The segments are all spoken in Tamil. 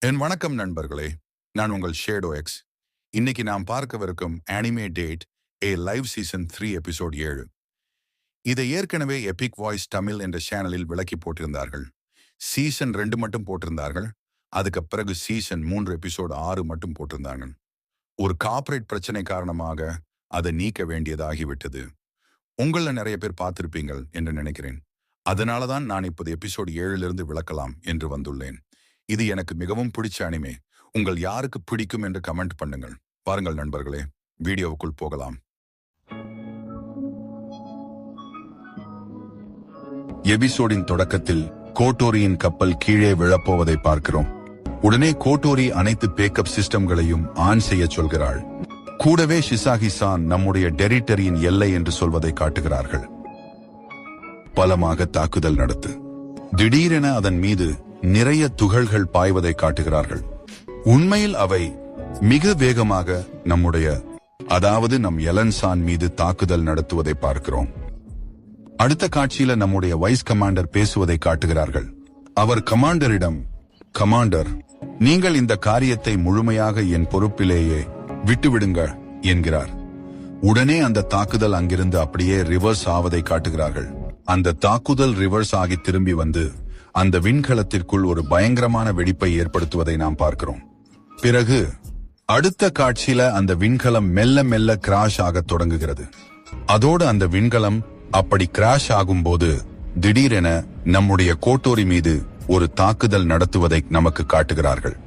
என் வணக்கம் நண்பர்களே, நான் உங்கள் ஷேடோ எக்ஸ். இன்னைக்கு நாம் பார்க்கவிருக்கும் anime date live season 3 episode 7. இதை ஏற்கனவே எபிக் வாய்ஸ் தமிழ் என்ற சேனலில் விளக்கி போட்டிருந்தார்கள். சீசன் 2 மட்டும் போட்டிருந்தார்கள். அதுக்கு பிறகு சீசன் 3 எபிசோட் 6 மட்டும் போட்டிருந்தாங்க. ஒரு கார்ப்பரேட் பிரச்சனை காரணமாக அதை நீக்க வேண்டியதாகிவிட்டது. உங்கள நிறைய பேர் பார்த்திருப்பீங்கள் என்று நினைக்கிறேன். அதனாலதான் நான் இப்போது எபிசோட் 7 விளக்கலாம் என்று வந்துள்ளேன். இது எனக்கு மிகவும் பிடிச்ச அனிமே. உங்கள் யாருக்கு பிடிக்கும் என்று கமெண்ட் பண்ணுங்கள். பாருங்கள் நண்பர்களே, வீடியோவுக்குள் போகலாம். எபிசோடின் தொடக்கத்தில் கோட்டோரியின் கப்பல் கீழே விழப்போவதை பார்க்கிறோம். உடனே கோட்டோரி அனைத்து பேக்கப் சிஸ்டம்களையும் ஆன் செய்ய சொல்கிறாள். கூடவே ஷிசாகி-சான் நம்முடைய டெரிட்டரியின் எல்லை என்று சொல்வதை காட்டுகிறார்கள். பலமாக தாக்குதல் நடத்து. திடீரென அதன் மீது நிறைய துகள்கள் பாய்வதை காட்டுகிறார்கள். உண்மையில் அவை மிக வேகமாக அதாவது நம் எலன்சான் மீது தாக்குதல் நடத்துவதை பார்க்கிறோம். அடுத்த காட்சியில நம்முடைய வைஸ் கமாண்டர் பேசுவதை காட்டுகிறார்கள். அவர் கமாண்டரிடம், கமாண்டர், நீங்கள் இந்த காரியத்தை முழுமையாக என் பொறுப்பிலேயே விட்டுவிடுங்க என்கிறார். உடனே அந்த தாக்குதல் அங்கிருந்து அப்படியே ரிவர்ஸ் ஆவதை காட்டுகிறார்கள். அந்த தாக்குதல் ரிவர்ஸ் ஆகி திரும்பி வந்து அந்த விண்கலத்திற்குள் ஒரு பயங்கரமான வெடிப்பை ஏற்படுத்துவதை நாம் பார்க்கிறோம். பிறகு அடுத்த காட்சியில அந்த விண்கலம் மெல்ல மெல்ல கிராஷ் ஆக தொடங்குகிறது. அதோடு அந்த விண்கலம் அப்படி கிராஷ் ஆகும்போது திடீரென நம்முடைய கோட்டோரி மீது ஒரு தாக்குதல் நடத்துவதை நமக்கு காட்டுகிறார்கள்.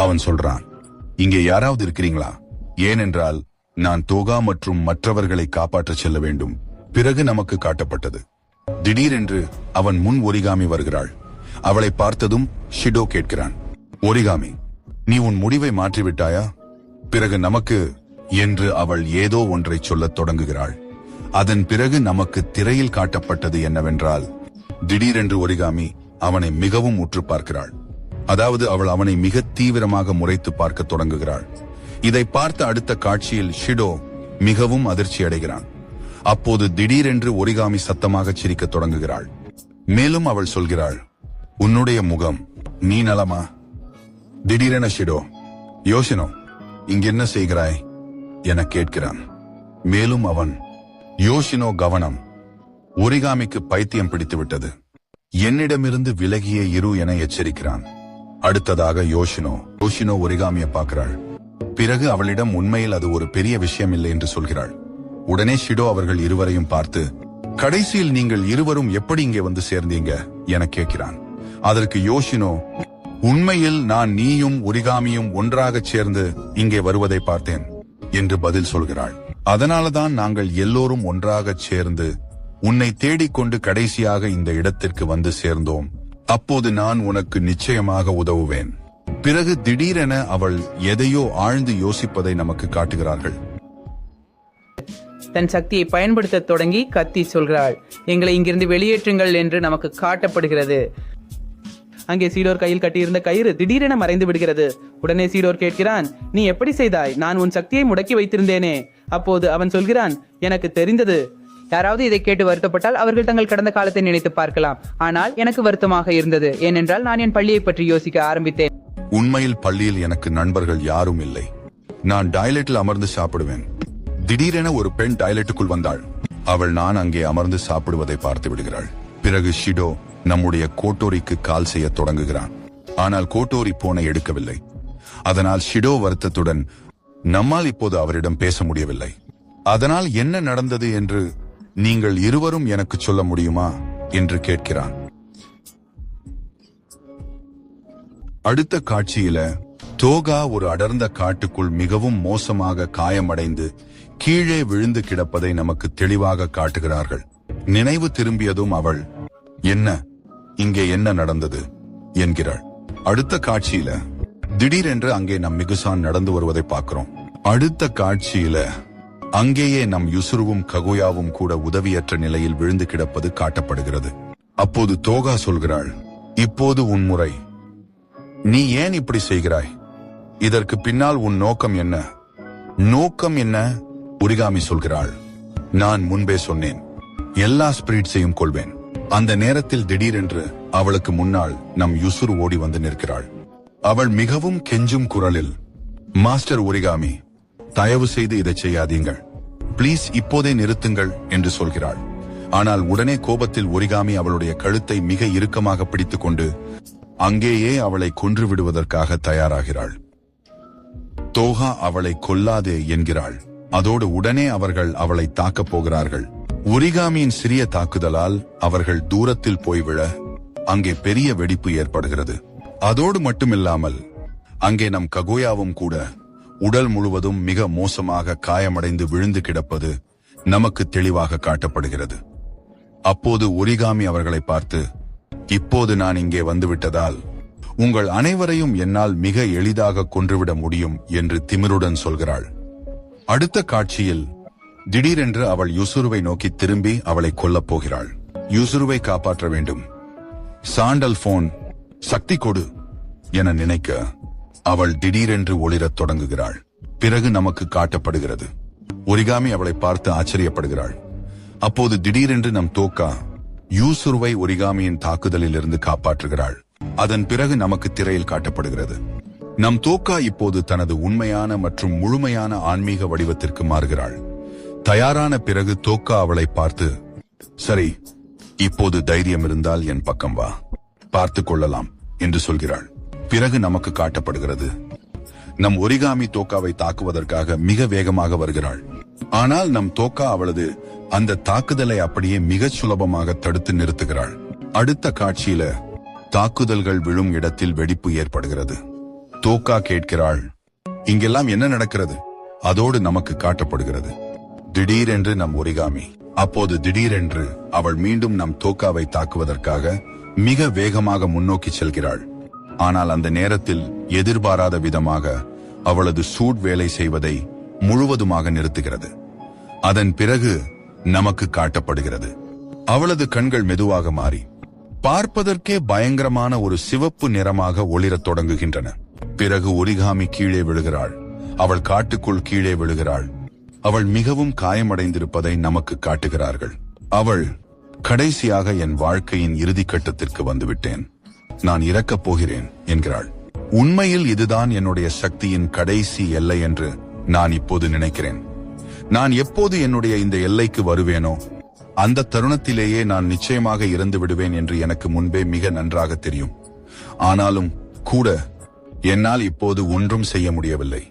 அவன் சொல்றான், இங்கே யாராவது இருக்கிறீங்களா? ஏனென்றால் நான் தோகா மற்றும் மற்றவர்களை காப்பாற்ற செல்ல வேண்டும். பிறகு நமக்கு காட்டப்பட்டது. திடீரென்று அவன் முன் ஒரிகாமி வருகிறாள். அவளை பார்த்ததும் ஷிடோ கேட்கிறான், ஒரிகாமி, நீ உன் முடிவை மாற்றிவிட்டாயா? பிறகு நமக்கு என்று அவள் ஏதோ ஒன்றை சொல்லத் தொடங்குகிறாள். அதன் பிறகு நமக்கு திரையில் காட்டப்பட்டது என்னவென்றால், திடீரென்று ஒரிகாமி அவனை மிகவும் உற்று பார்க்கிறாள். அதாவது அவள் அவனை மிக தீவிரமாக முறைத்து பார்க்க தொடங்குகிறாள். இதை பார்த்த அடுத்த காட்சியில் ஷிடோ மிகவும் அதிர்ச்சி அடைகிறான். அப்போது திடீரென்று ஒரிகாமி சத்தமாக சிரிக்க தொடங்குகிறாள். மேலும் அவள் சொல்கிறாள், உன்னுடைய முகம், நீ நலமா? திடீரென ஷிடோ, யோசினோ, இங்கென்ன செய்கிறாய் என கேட்கிறான். மேலும் அவன், யோசினோ கவனம், ஒரிகாமிக்கு பைத்தியம் பிடித்துவிட்டது, என்னிடமிருந்து விலகியே இரு என எச்சரிக்கிறான். அடுத்ததாக யோசினோ ஒரிகாமியை பார்க்கிறாள். பிறகு அவளிடம் உண்மையில் அது ஒரு பெரிய விஷயம் இல்லை என்று சொல்கிறாள். உடனே ஷிடோ அவர்கள் இருவரையும் பார்த்து, கடைசியில் நீங்கள் இருவரும் எப்படி இங்கே வந்து சேர்ந்தீங்க என கேட்கிறான். அதற்கு யோசினோ, உண்மையில் நான் நீயும் ஒரிகாமியும் ஒன்றாக சேர்ந்து இங்கே வருவதை பார்த்தேன் என்று பதில் சொல்கிறாள். அதனாலதான் நாங்கள் எல்லோரும் ஒன்றாக சேர்ந்து உன்னை தேடிக்கொண்டு கடைசியாக இந்த இடத்திற்கு வந்து சேர்ந்தோம். அப்போது நான் உனக்கு நிச்சயமாக உதவுவேன். பிறகு திடீரென அவள் எதையோ ஆழ்ந்து யோசிப்பதை நமக்கு காட்டுகிறார்கள். தன் சக்தியை பயன்படுத்த தொடங்கி கத்தி சொல்கிறாள், எங்களை இங்கிருந்து வெளியேற்றுங்கள் என்று நமக்கு காட்டப்படுகிறது. அங்கே சீடோர் கையில் கட்டியிருந்த கயிறு திடீரென மறைந்து விடுகிறது. உடனே சீடோர் கேட்கிறான், நீ எப்படி செய்தாய்? நான் உன் சக்தியை முடக்கி வைத்திருந்தேனே. அப்போது அவன் சொல்கிறான், எனக்கு தெரிந்தது. யாராவது இதை கேட்டு வருத்தப்பட்டால் அவர்கள் தங்கள் கடந்த காலத்தை நினைத்து பார்க்கலாம். ஆனால் எனக்கு வருத்தமாக இருந்தது. ஏனென்றால் நான் என் பள்ளியை பற்றி யோசிக்க ஆரம்பித்தேன். உண்மையில் பள்ளியில் எனக்கு நண்பர்கள் யாரும் இல்லை. நான் டாய்லெட்டில் அமர்ந்து சாப்பிடுவேன். திடீரென ஒரு பெண் டாய்லெட்டுக்குள் வந்தாள். அவள் நான் அங்கே அமர்ந்து சாப்பிடுவதை பார்த்து விடுகிறாள். பிறகு ஷிடோ நம்முடைய கோட்டோரிக்கு கால் செய்ய தொடங்குகிறான். ஆனால் கோட்டோரி போனை எடுக்கவில்லை. அதனால் ஷிடோ வருத்தத்துடன், நம்மால் இப்போது அவரிடம் பேச முடியவில்லை. அதனால் என்ன நடந்தது என்று நீங்கள் இருவரும் எனக்கு சொல்ல முடியுமா என்று கேட்கிறான். அடுத்த காட்சியில தோகா ஒரு அடர்ந்த காட்டுக்குள் மிகவும் மோசமாக காயமடைந்து கீழே விழுந்து கிடப்பதை நமக்கு தெளிவாக காட்டுகிறார்கள். நினைவு திரும்பியதும் அவள், என்ன, இங்கே என்ன நடந்தது என்கிறாள். அடுத்த காட்சியில திடீரென்று அங்கே நம் மிகுசான் நடந்து வருவதை பார்க்கிறோம். அடுத்த காட்சியில அங்கேயே நம் யுசுருவும் ககுயாவும் கூட உதவியற்ற நிலையில் விழுந்து கிடப்பது காட்டப்படுகிறது. அப்போது தோகா சொல்கிறாள், இப்போது உன் முறை. நீ ஏன் இப்படி செய்கிறாய்? இதற்கு பின்னால் உன் நோக்கம் என்ன? நோக்கம் என்ன? ஒரிகாமி சொல்கிறாள், நான் முன்பே சொன்னேன், எல்லா ஸ்பிரிட்ஸையும் கொள்வேன். அந்த நேரத்தில் திடீரென்று அவளுக்கு முன்னால் நம் யுசுரு ஓடி வந்து நிற்கிறாள். அவள் மிகவும் கெஞ்சும் குரலில், மாஸ்டர் ஒரிகாமி, தயவு செய்து இதை செய்யாதீங்கள், பிளீஸ் இப்போதே நிறுத்துங்கள் என்று சொல்கிறாள். ஆனால் உடனே கோபத்தில் ஒரிகாமி அவளுடைய கழுத்தை மிக இறுக்கமாக பிடித்துக் கொண்டு அங்கேயே அவளை கொன்று விடுவதற்காக தயாராகிறாள். தோகா அவளை கொல்லாதே என்கிறாள். அதோடு உடனே அவர்கள் அவளை தாக்கப் போகிறார்கள். ஒரிகாமியின் சிறிய தாக்குதலால் அவர்கள் தூரத்தில் போய் விழ அங்கே பெரிய வெடிப்பு ஏற்படுகிறது. அதோடு மட்டுமில்லாமல் அங்கே நம் ககுயாவும் கூட உடல் முழுவதும் மிக மோசமாக காயமடைந்து விழுந்து கிடப்பது நமக்கு தெளிவாக காட்டப்படுகிறது. அப்போது ஒரிகாமி அவர்களை பார்த்து, இப்போது நான் இங்கே வந்துவிட்டதால் உங்கள் அனைவரையும் என்னால் மிக எளிதாக கொன்றுவிட முடியும் என்று திமிருடன் சொல்கிறாள். அடுத்த காட்சியில் திடீரென்று அவள் யூசுருவை நோக்கி திரும்பி அவளை கொல்லப் போகிறாள். யூசுருவை காப்பாற்ற வேண்டும், சாண்டல் போன் சக்தி கொடு என நினைக்க அவள் திடீரென்று ஒளிரத் தொடங்குகிறாள். பிறகு நமக்கு காட்டப்படுகிறது ஒரிகாமி அவளை பார்த்து ஆச்சரியப்படுகிறாள். அப்போது திடீரென்று நம் தோக்கா யூசுருவை ஒரிகாமியின் தாக்குதலில் இருந்து காப்பாற்றுகிறாள். அதன் பிறகு நமக்கு திரையில் காட்டப்படுகிறது நம் தோக்கா இப்போது தனது உண்மையான மற்றும் முழுமையான ஆன்மீக வடிவத்திற்கு மாறுகிறாள். தயாரான பிறகு தோக்கா அவளை பார்த்து, சரி, இப்போது தைரியம் இருந்தால் என் பக்கம் வா, பார்த்து கொள்ளலாம் என்று சொல்கிறாள். பிறகு நமக்கு காட்டப்படுகிறது நம் ஒரிகாமி தோக்காவை தாக்குவதற்காக மிக வேகமாக வருகிறாள். ஆனால் நம் தோக்கா அவளது அந்த தாக்குதலை அப்படியே மிகச் சுலபமாக தடுத்து நிறுத்துகிறாள். அடுத்த காட்சியில தாக்குதல்கள் விழும் இடத்தில் வெடிப்பு ஏற்படுகிறது. தோக்கா கேட்கிறாள், இங்கெல்லாம் என்ன நடக்கிறது? அதோடு நமக்கு காட்டப்படுகிறது திடீரென்று நம் ஒரிகாமி. அப்போது திடீரென்று அவள் மீண்டும் நம் தோக்காவை தாக்குவதற்காக மிக வேகமாக முன்னோக்கி செல்கிறாள். ஆனால் அந்த நேரத்தில் எதிர்பாராத விதமாக அவளது சூட் வேலை செய்வதை முழுவதுமாக நிறுத்துகிறது. அதன் பிறகு நமக்கு காட்டப்படுகிறது அவளது கண்கள் மெதுவாக மாறி பார்ப்பதற்கே பயங்கரமான ஒரு சிவப்பு நிறமாக ஒளிரத் தொடங்குகின்றன. பிறகு ஒரிகாமி கீழே விழுகிறாள். அவள் காட்டுக்குள் கீழே விழுகிறாள். அவள் மிகவும் காயமடைந்திருப்பதை நமக்கு காட்டுகிறார்கள். அவள் கடைசியாக என் வாழ்க்கையின் இறுதி கட்டத்திற்கு வந்துவிட்டேன், நான் இறக்கப் போகிறேன் என்கிறாள். உண்மையில் இதுதான் என்னுடைய சக்தியின் கடைசி எல்லை என்று நான் இப்போது நினைக்கிறேன். நான் எப்போது என்னுடைய இந்த எல்லைக்கு வருவேனோ அந்த தருணத்திலேயே நான் நிச்சயமாக இறந்து விடுவேன் என்று எனக்கு முன்பே மிக நன்றாக தெரியும். ஆனாலும் கூட என்னால் இப்போது ஒன்றும் செய்ய முடியவில்லை.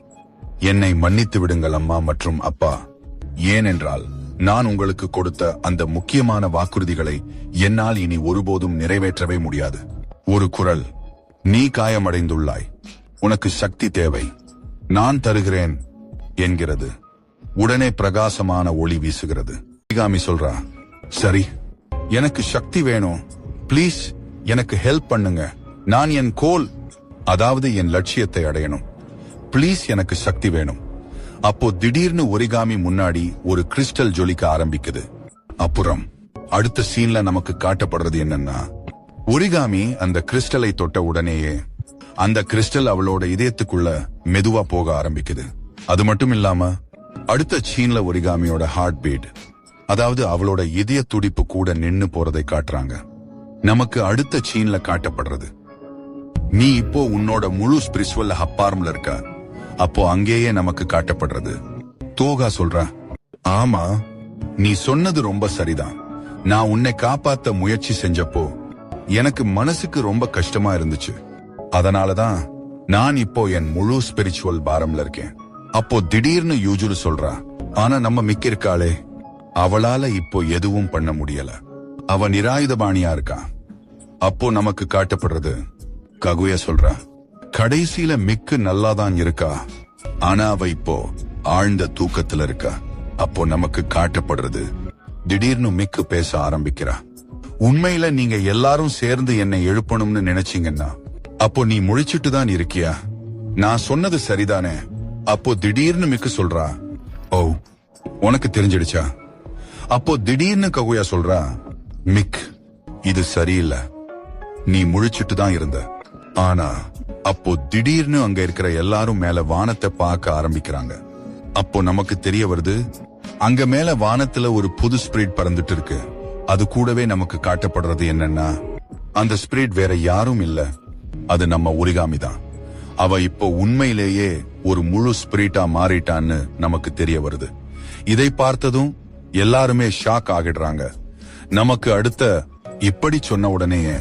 என்னை மன்னித்து விடுங்கள் அம்மா மற்றும் அப்பா. ஏனென்றால் நான் உங்களுக்கு கொடுத்த அந்த முக்கியமான வாக்குறுதிகளை என்னால் இனி ஒருபோதும் நிறைவேற்றவே முடியாது. ஒரு குரல், நீ காயமடைந்துள்ளாய், உனக்கு சக்தி தேவை, நான் தருகிறேன் என்கிறது. உடனே பிரகாசமான ஒளி வீசுகிறது. ஒரிகாமி சொல்றா, சரி, எனக்கு சக்தி வேணும், பிளீஸ் எனக்கு ஹெல்ப் பண்ணுங்க, நான் என் கோல், அதாவது என் லட்சியத்தை அடையணும், பிளீஸ் எனக்கு சக்தி வேணும். அப்போ திடீர்னு ஒரிகாமி முன்னாடி ஒரு கிறிஸ்டல் ஜொலிக்க ஆரம்பிக்குது. அப்புறம் அடுத்த சீன்ல நமக்கு காட்டப்படுறது என்னன்னா, ஒரிகாமி அந்த கிறிஸ்டலை தொட்ட உடனேயே அந்த கிறிஸ்டல் அவளோட இதயத்துக்குள்ள மெதுவா போக ஆரம்பிக்குது. அது மட்டும் இல்லாம அடுத்த சீன்ல ஒரிகாமியோட ஹார்ட் பீட், அதாவது அவளோட இதய துடிப்பு கூட நின்னு போறதை காட்டுறாங்க. நமக்கு அடுத்த சீன்ல காட்டப்படுறது, நீ இப்போ உன்னோட முழு ஸ்பிரிச்சுவல் ஹப்பார்ம்ல இருக்க. அப்போ அங்கேயே நமக்கு காட்டப்படுறது, தோகா சொல்றா, ஆமா, நீ சொன்னது ரொம்ப சரிதான். நான் உன்னை காப்பாத்த முயற்சி செஞ்சப்போ எனக்கு மனசுக்கு ரொம்ப கஷ்டமா இருந்துச்சு. அதனாலதான் நான் இப்போ என் முழு ஸ்பிரிச்சுவல் பாரம்ல இருக்கேன். அப்போ திடீர்னு யூஜுரு சொல்றா, ஆனா நம்ம மிக்க இருக்காளே, அவளால இப்போ எதுவும் பண்ண முடியல, அவ நிராயுதபாணியா இருக்கா. அப்போ நமக்கு காட்டப்படுறது, ககுயா சொல்றா, கடைசியில மிக்கு நல்லாதான் இருக்கா, ஆனா அவ இப்போ ஆழ்ந்த தூக்கத்துல இருக்கா. அப்போ நமக்கு காட்டப்படுறது, திடீர்னு மிக்கு பேச ஆரம்பிக்கிறா. உண்மையில நீங்க எல்லாரும் சேர்ந்து என்னை எழுப்பணும்னு நினைச்சீங்கன்னா அப்போ நீ முழிச்சிட்டு தான் இருக்கியா? நான் சொன்னது சரிதானே? அப்போ திடீர்னு மிக்கு சொல்றா, ஓ, உனக்கு தெரிஞ்சிடுச்சா? அப்போ திடீர்னு ககுயா சொல்றா, மிக், இது சரியில்லை, நீ முழிச்சிட்டு தான் இருந்த. ஆனா அப்போ திடீர்னு அங்க இருக்கிற எல்லாரும் மேல வானத்தை பார்க்க ஆரம்பிக்கிறாங்க. அப்போ நமக்கு தெரிய வருது, அங்க மேல வானத்துல ஒரு புது ஸ்பிரிட் பறந்துட்டு இருக்கு. அது கூடவே நமக்கு காட்டப்படுறது என்னன்னா, அந்த ஸ்பிரிட் வேற யாரும் இல்ல, அது நம்ம ஒரிகாமி தான். அவ இப்போ உண்மையிலேயே ஒரு முழு ஸ்பிரிட்டா மாறிட்டான்னு நமக்கு தெரிய வருது. இதை பார்த்ததும் எல்லாருமே ஷாக் ஆகிடுறாங்க. நமக்கு அடுத்த இப்படி சொன்ன உடனேயே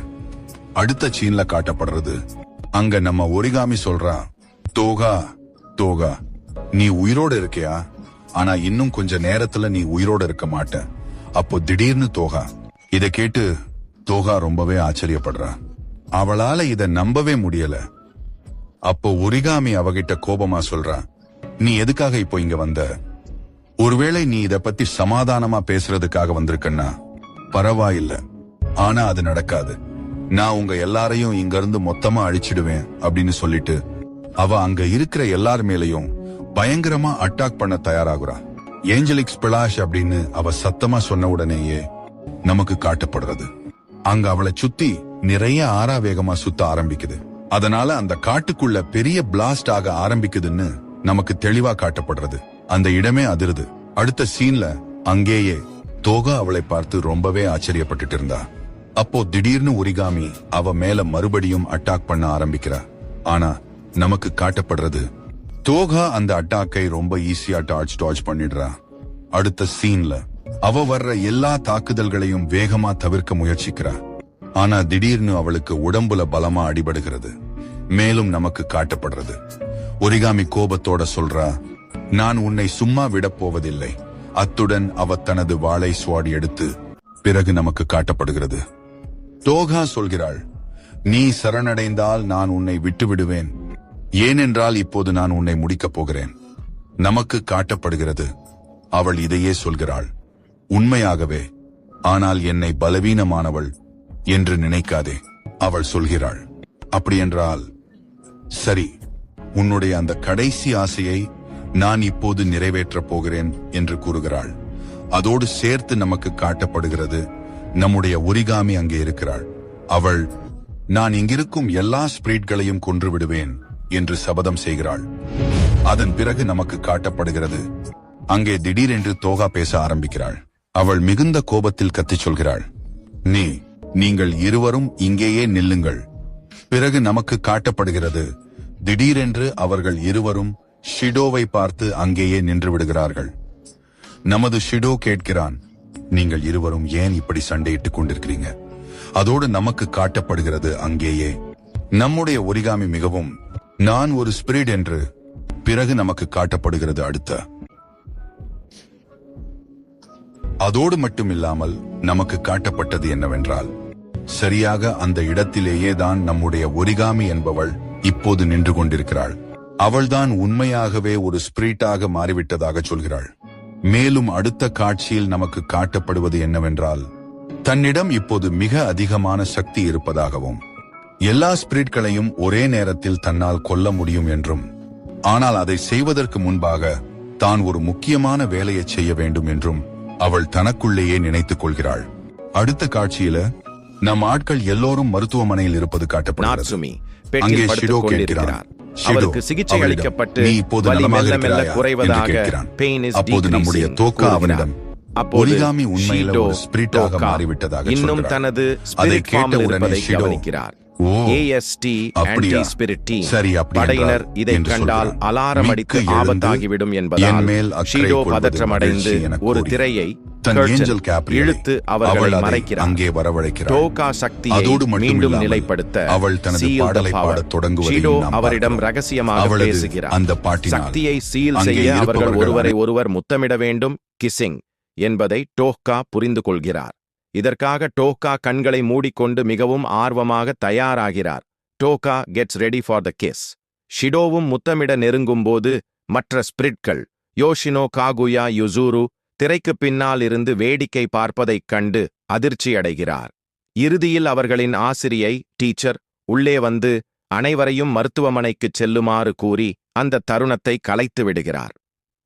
அடுத்த சீன்ல காட்டப்படுறது, அங்க நம்ம ஒரிகாமி சொல்றா, தோகா தோகா நீ உயிரோட இருக்கியா, ஆனா இன்னும் கொஞ்ச நேரத்துல நீ உயிரோட இருக்க மாட்ட. அப்போ திடீர்னு தோகா இத கேட்டு தோகா ரொம்பவே ஆச்சரியப்படுறா. அவளால இத நம்பவே முடியல. அப்போ ஒரிகாமி அவகிட்ட கோபமா சொல்றா, நீ எதுக்காக இப்போ இங்க வந்த? ஒருவேளை நீ இத பத்தி சமாதானமா பேசுறதுக்காக வந்திருக்கன்னா பரவாயில்ல, ஆனா அது நடக்காது. நான் உங்க எல்லாரையும் இங்க இருந்து மொத்தமா அழிச்சிடுவேன் அப்படின்னு சொல்லிட்டு அவ அங்க இருக்கிற எல்லார் மேலையும் பயங்கரமா அட்டாக் பண்ண தயாராகுறா. ஏஞ்சலிக் ஸ்பிளாஷ் அப்படின்னு அவ சத்தமா சொன்ன உடனேயே நமக்கு காட்டப்படுறது, அங்க அவளை சுத்தி நிறைய ஆறா வேகமா சுத்த ஆரம்பிக்குது. அதனால அந்த காட்டுக்குள்ள பெரிய பிளாஸ்ட் ஆக ஆரம்பிக்குதுன்னு நமக்கு தெளிவா காட்டப்படுறது. அந்த இடமே அதிருது. அடுத்த சீன்ல அங்கேயே தோகா அவளை பார்த்து ரொம்பவே ஆச்சரியப்பட்டுட்டு இருந்தா. அப்போ திடீர்னு ஒரிகாமி அவ மேல மறுபடியும் அட்டாக் பண்ண ஆரம்பிக்கிறா. ஆனா நமக்கு காட்டப்படுறது, தோகா அந்த அட்டாக்கை ரொம்ப ஈஸியா டாட்ச் பண்ணிடுறா. அடுத்த சீன்ல அவ வர்ற எல்லா தாக்குதல்களையும் வேகமா தவிர்க்க முயற்சிக்கிறா. ஆனா திடீர்னு அவளுக்கு உடம்புல பலமா அடிபடுகிறது. மேலும் நமக்கு காட்டப்படுறது, ஒரிகாமி கோபத்தோட சொல்றா, நான் உன்னை சும்மா விடப் போவதில்லை. அத்துடன் அவ தனது வாளை ஸ்வாட் எடுத்து பிறகு நமக்கு காட்டப்படுகிறது, தோகா சொல்கிறாள், நீ சரணடைந்தால் நான் உன்னை விட்டு விடுவேன், ஏனென்றால் இப்போது நான் உன்னை முடிக்கப் போகிறேன். நமக்கு காட்டப்படுகிறது, அவள் இதையே சொல்கிறாள், உண்மையாகவே. ஆனால் என்னை பலவீனமானவள் என்று நினைக்காதே. அவள் சொல்கிறாள், அப்படியென்றால் சரி, உன்னுடைய அந்த கடைசி ஆசையை நான் இப்போது நிறைவேற்றப் போகிறேன் என்று கூறுகிறாள். அதோடு சேர்த்து நமக்கு காட்டப்படுகிறது, நம்முடைய ஒரிகாமி அங்கே இருக்கிறாள். அவள், நான் இங்கிருக்கும் எல்லா ஸ்பிரிட்களையும் கொன்று விடுவேன் என்று சபதம் செய்கிறாள். அதன் பிறகு நமக்கு காட்டப்படுகிறது, அங்கே திடீரென்று தோகா பேச ஆரம்பிக்கிறாள். அவள் மிகுந்த கோபத்தில் கத்திச் சொல்கிறாள், நீங்கள் இருவரும் இங்கேயே நில்லுங்கள். பிறகு நமக்கு காட்டப்படுகிறது, திடீரென்று அவர்கள் இருவரும் ஷிடோவை பார்த்து அங்கேயே நின்று விடுகிறார்கள். நமது ஷிடோ கேட்கிறான், நீங்கள் இருவரும் ஏன் இப்படி சண்டையிட்டுக் கொண்டிருக்கிறீங்க? அதோடு நமக்கு காட்டப்படுகிறது, அங்கேயே நம்முடைய ஒரிகாமி மிகவும், நான் ஒரு ஸ்பிரிட் என்று. பிறகு நமக்கு காட்டப்படுகிறது அடுத்த. அதோடு மட்டுமில்லாமல் நமக்கு காட்டப்பட்டது என்னவென்றால், சரியாக அந்த இடத்திலேயே தான் நம்முடைய ஒரிகாமி என்பவள் இப்போது நின்று கொண்டிருக்கிறாள். அவள்தான் உண்மையாகவே ஒரு ஸ்பிரிட்டாக மாறிவிட்டதாக சொல்கிறாள். மேலும் அடுத்த காட்சியில் நமக்கு காட்டப்படுவது என்னவென்றால், தன்னிடம் இப்போது மிக அதிகமான சக்தி இருப்பதாகவும், எல்லா ஸ்பிரிட்களையும் ஒரே நேரத்தில் தன்னால் கொல்ல முடியும் என்றும், ஆனால் அதை செய்வதற்கு முன்பாக தான் ஒரு முக்கியமான வேலையை செய்ய வேண்டும் என்றும் அவள் தனக்குள்ளேயே நினைத்துக் கொள்கிறாள். அடுத்த காட்சியில நம் ஆட்கள் எல்லோரும் மருத்துவமனையில் இருப்பது காட்டப்படுகிறது. அங்கே ஷிடோ கேட்கிறான், அவருக்கு சிகிச்சை அளிக்கப்பட்டு வலி மெல்ல மெல்ல குறைவதாக அப்போது நம்முடைய தோகா அவனிடம், ஒரிகாமி உண்மையில ஒரு ஸ்பிரிட்டாக மாறிவிட்டதாக இன்னும் தனது ஸ்பிரிட் ஃபார்மில் இருப்பதை கவனிக்கிறார். AST ஆன்டி ஸ்பிரிட் டீம் படையினர் இதை கண்டால் அலாரம் அடித்து ஆபத்தாகிவிடும் என்பதால் ஷிடோ பதற்றமடைந்து ஒரு திரையை இழுத்து அவர்களை மறைக்கிறார். தோகா சக்தியை மீண்டும் நிலைப்படுத்த அவள் தனது பாடலை பாடத் தொடங்குவதை ஷிடோ அவரிடம் ரகசியமாக பேசுகிறார். சக்தியை சீல் செய்ய அவர்கள் ஒருவரை ஒருவர் முத்தமிட வேண்டும், கிசிங் என்பதை டோகா புரிந்து கொள்கிறார். இதற்காக டோகா கண்களை மூடிக்கொண்டு மிகவும் ஆர்வமாக தயாராகிறார். Tohka gets ready for the kiss. ஷிடோவும் முத்தமிட நெருங்கும்போது மற்ற ஸ்பிரிட்கள் யோஷினோ, காகுயா, யுசூரு திரைக்கு பின்னால் இருந்து வேடிக்கை பார்ப்பதைக் கண்டு அதிர்ச்சியடைகிறார். இறுதியில் அவர்களின் ஆசிரியை டீச்சர் உள்ளே வந்து அனைவரையும் மருத்துவமனைக்குச் செல்லுமாறு கூறி அந்த தருணத்தை கலைத்து விடுகிறார்.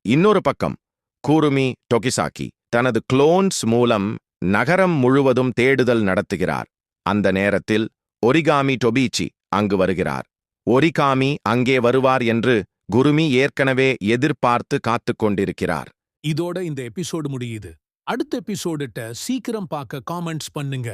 இன்னொரு பக்கம் கூருமி டொகிசாக்கி தனது குளோன்ஸ் மூலம் நகரம் முழுவதும் தேடுதல் நடத்துகிறார். அந்த நேரத்தில் ஒரிகாமி டொபிச்சி அங்கு வருகிறார். ஒரிகாமி அங்கே வருவார் என்று குருமி ஏற்கனவே எதிர்பார்த்து காத்துக் கொண்டிருக்கிறார். இதோட இந்த எபிசோடு முடியுது. அடுத்த எபிசோடுட்ட சீக்கிரம் பார்க்க காமெண்ட்ஸ் பண்ணுங்க.